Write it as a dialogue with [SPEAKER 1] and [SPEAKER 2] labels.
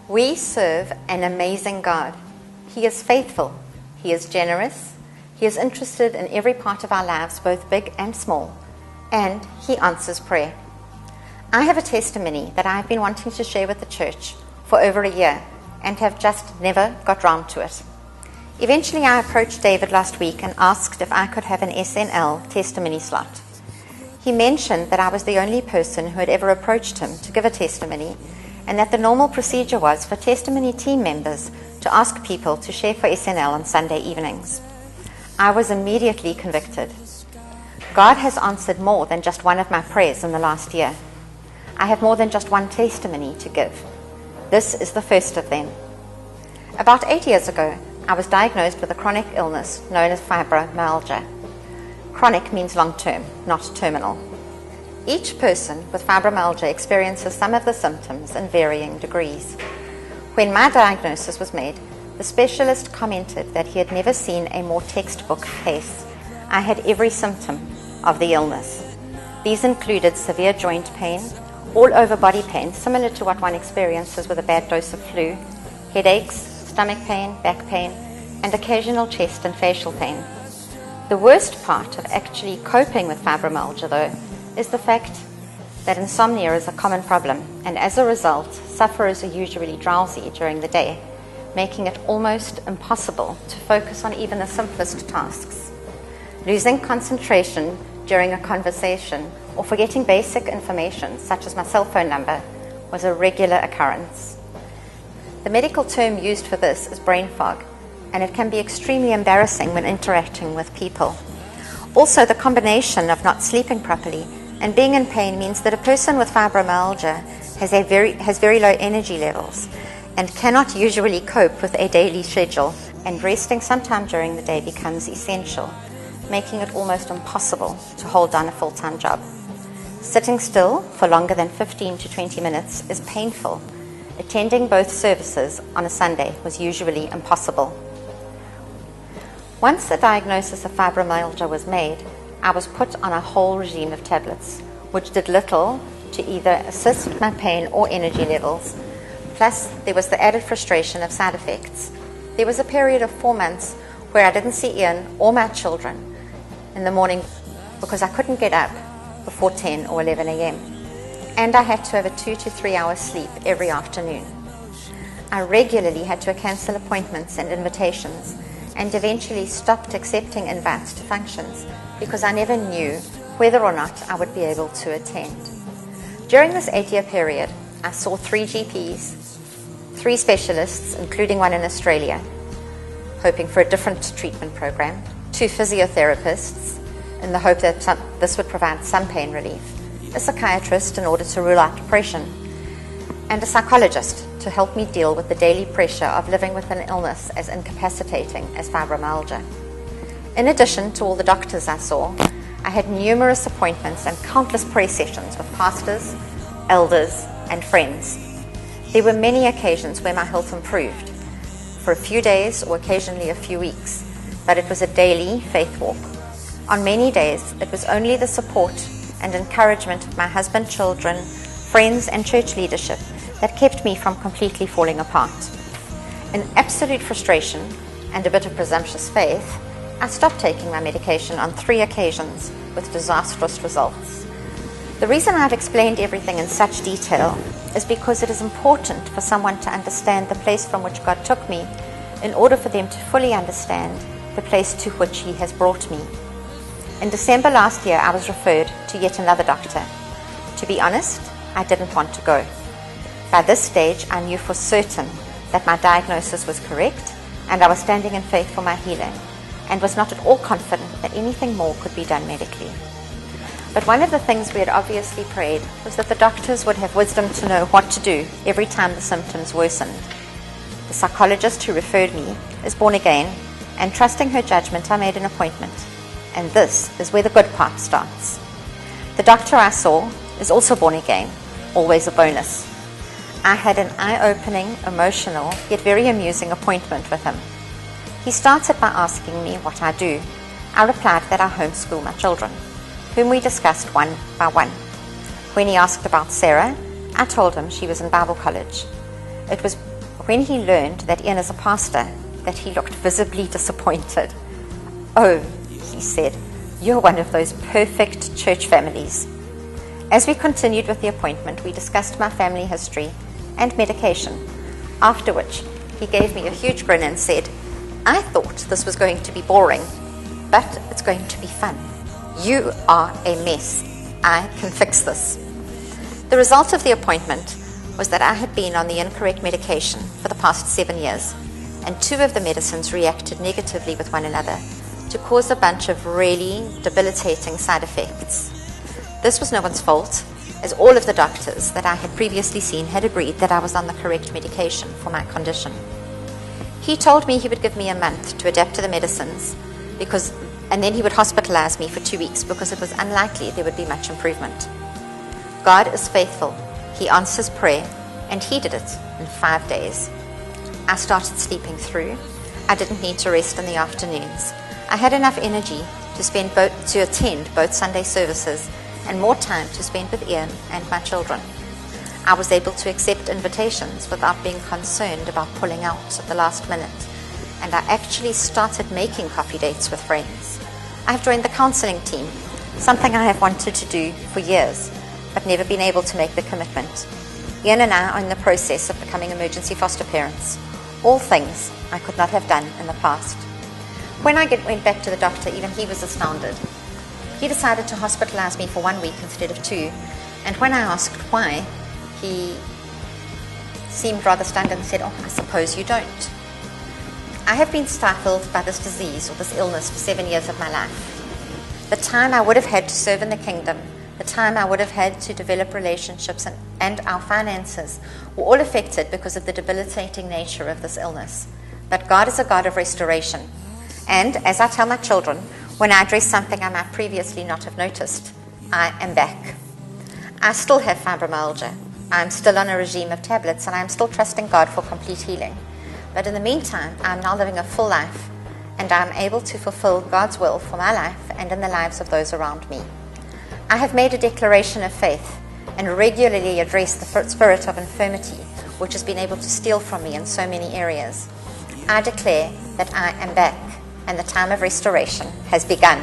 [SPEAKER 1] We serve an amazing God. He is faithful. He is generous. He is interested in every part of our lives, both big and small. And He answers prayer. I have a testimony that I have been wanting to share with the church for over a year and have just never got round to it. Eventually, I approached David last week and asked if I could have an SNL testimony slot. He mentioned that I was the only person who had ever approached him to give a testimony, and that the normal procedure was for testimony team members to ask people to share for SNL on Sunday evenings. I was immediately convicted. God has answered more than just one of my prayers in the last year. I have more than just one testimony to give. This is the first of them. About 8 years ago, I was diagnosed with a chronic illness known as fibromyalgia. Chronic means long-term, not terminal. Each person with fibromyalgia experiences some of the symptoms in varying degrees. When my diagnosis was made, the specialist commented that he had never seen a more textbook case. I had every symptom of the illness. These included severe joint pain, all-over body pain, similar to what one experiences with a bad dose of flu, headaches, stomach pain, back pain, and occasional chest and facial pain. The worst part of actually coping with fibromyalgia, though, is the fact that insomnia is a common problem, and as a result, sufferers are usually drowsy during the day, making it almost impossible to focus on even the simplest tasks. Losing concentration during a conversation or forgetting basic information, such as my cell phone number, was a regular occurrence. The medical term used for this is brain fog, and it can be extremely embarrassing when interacting with people. Also, the combination of not sleeping properly and being in pain means that a person with fibromyalgia has very low energy levels and cannot usually cope with a daily schedule, and resting sometime during the day becomes essential, making it almost impossible to hold down a full-time job. Sitting still for longer than 15 to 20 minutes is painful. Attending both services on a Sunday was usually impossible. Once the diagnosis of fibromyalgia was made, I was put on a whole regime of tablets, which did little to either assist my pain or energy levels. Plus, there was the added frustration of side effects. There was a period of 4 months where I didn't see Ian or my children in the morning because I couldn't get up before 10 or 11 a.m. And I had to have a 2 to 3 hour sleep every afternoon. I regularly had to cancel appointments and invitations, and eventually stopped accepting invites to functions because I never knew whether or not I would be able to attend. During this 8-year period, I saw 3 GPs, 3 specialists, including one in Australia, hoping for a different treatment program, 2 physiotherapists, in the hope that this would provide some pain relief, a psychiatrist in order to rule out depression, and a psychologist to help me deal with the daily pressure of living with an illness as incapacitating as fibromyalgia. In addition to all the doctors I saw, I had numerous appointments and countless prayer sessions with pastors, elders, and friends. There were many occasions where my health improved, for a few days or occasionally a few weeks, but it was a daily faith walk. On many days, it was only the support and encouragement of my husband, children, friends, and church leadership that kept me from completely falling apart. In absolute frustration and a bit of presumptuous faith, I stopped taking my medication on 3 occasions with disastrous results. The reason I've explained everything in such detail is because it is important for someone to understand the place from which God took me in order for them to fully understand the place to which He has brought me. In December last year, I was referred to yet another doctor. To be honest, I didn't want to go. By this stage, I knew for certain that my diagnosis was correct and I was standing in faith for my healing, and was not at all confident that anything more could be done medically. But one of the things we had obviously prayed was that the doctors would have wisdom to know what to do every time the symptoms worsened. The psychologist who referred me is born again, and trusting her judgment, I made an appointment. And this is where the good part starts. The doctor I saw is also born again, always a bonus. I had an eye-opening, emotional, yet very amusing appointment with him. He started by asking me what I do. I replied that I homeschool my children, whom we discussed one by one. When he asked about Sarah, I told him she was in Bible college. It was when he learned that Ian is a pastor, that he looked visibly disappointed. "Oh," he said, "you're one of those perfect church families." As we continued with the appointment, we discussed my family history and medication, after which he gave me a huge grin and said, "I thought this was going to be boring, but it's going to be fun. You are a mess. I can fix this." The result of the appointment was that I had been on the incorrect medication for the past 7 years, and 2 of the medicines reacted negatively with one another to cause a bunch of really debilitating side effects. This was no one's fault, as all of the doctors that I had previously seen had agreed that I was on the correct medication for my condition. He told me he would give me a month to adapt to the medicines, and then he would hospitalize me for 2 weeks because it was unlikely there would be much improvement. God is faithful. He answers prayer, and he did it in 5 days. I started sleeping through. I didn't need to rest in the afternoons. I had enough energy to attend both Sunday services and more time to spend with Ian and my children. I was able to accept invitations without being concerned about pulling out at the last minute, and I actually started making coffee dates with friends. I've joined the counseling team, something I have wanted to do for years, but never been able to make the commitment. Ian and I are in the process of becoming emergency foster parents, all things I could not have done in the past. When I went back to the doctor, even he was astounded. He decided to hospitalize me for 1 week instead of 2, and when I asked why, he seemed rather stunned and said, "Oh, I suppose you don't." I have been stifled by this disease or this illness for 7 years of my life. The time I would have had to serve in the kingdom, the time I would have had to develop relationships and our finances were all affected because of the debilitating nature of this illness. But God is a God of restoration. And as I tell my children, when I address something I might previously not have noticed, I am back. I still have fibromyalgia. I'm still on a regime of tablets, and I'm still trusting God for complete healing. But in the meantime, I'm now living a full life, and I'm able to fulfill God's will for my life and in the lives of those around me. I have made a declaration of faith and regularly address the spirit of infirmity, which has been able to steal from me in so many areas. I declare that I am back, and the time of restoration has begun.